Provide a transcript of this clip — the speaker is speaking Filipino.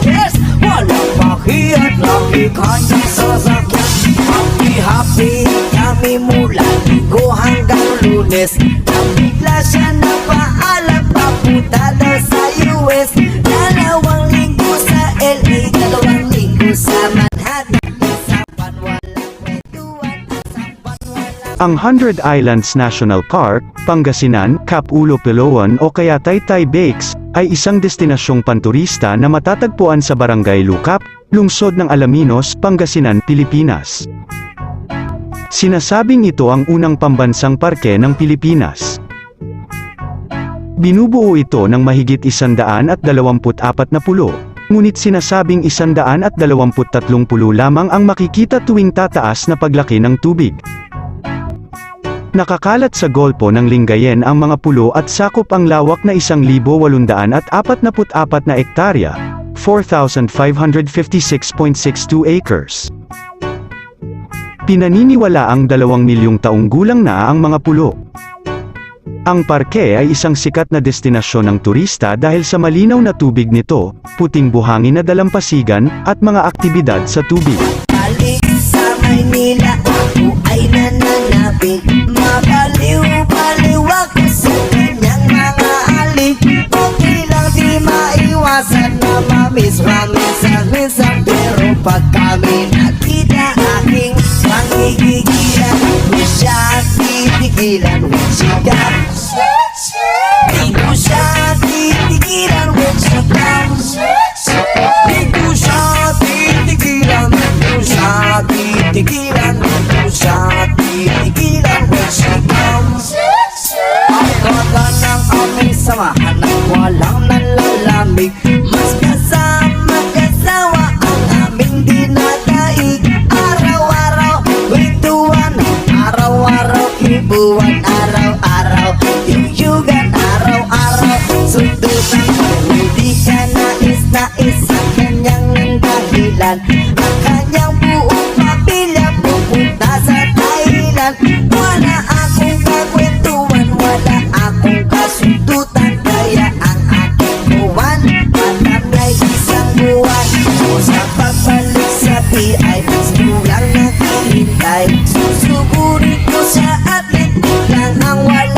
Yes, walang pakiyat, lagi kanyang sasakyan. Happy kami mula Linggo hanggang Lunes. Nabigla siya na paalam, papunta daw sa US. 2 linggo sa LA, 2 linggo sa Manhattan. Isapan walang kwentuhan, asapan walang... Ang 100 Islands National Park, Pangasinan, Cap Ulo Palawan o kaya Taytay Bakes, ay isang destinasyong panturista na matatagpuan sa Barangay Lucap, lungsod ng Alaminos, Pangasinan, Pilipinas. Sinasabing ito ang unang pambansang parke ng Pilipinas. Binubuo ito ng mahigit 124 na pulo, ngunit sinasabing 123 pulo lamang ang makikita tuwing tataas na paglaki ng tubig. Nakakalat sa Golpo ng Lingayen ang mga pulo at sakop ang lawak na 1,844 na ektarya, 4,556.62 acres. Pinaniniwala ang 2 milyong taong gulang na ang mga pulo. Ang parke ay isang sikat na destinasyon ng turista dahil sa malinaw na tubig nito, puting buhangin na dalampasigan, at mga aktibidad sa tubig. Balik sa Maynila, ako ay nananabik. Mabaliw-baliw ako sa kanyang mga alik. Okay lang di maiwasan na mamiss-minsan. Pero pag kami nakita aking pangigigilan, di ko siya titigilan when she comes. Di ko siya titigilan when she comes. Di ko siya titigilan, di ko siya titigilan, di ko siya titigilan when she comes. Ang ganda ng aming samahan at walang nalalamig. Mas kasama kasawa ang aming dinadaig. Araw-araw kwentuhan, araw-araw hibuan, araw-araw yuyugan, araw-araw sundutan. Hindi ka nais-nais sa kanyang dahilan. Ang kanyang buong pamilya pupunta sa Thailand. Wala akong kakwentuhan, wala akong kasundutan. Kaya ang aking buwan, matamlay isang buwan. O sa pagbalik sa PI, mas kulang na hinintay. Susugurin ko siya at lingkod lang ang wala.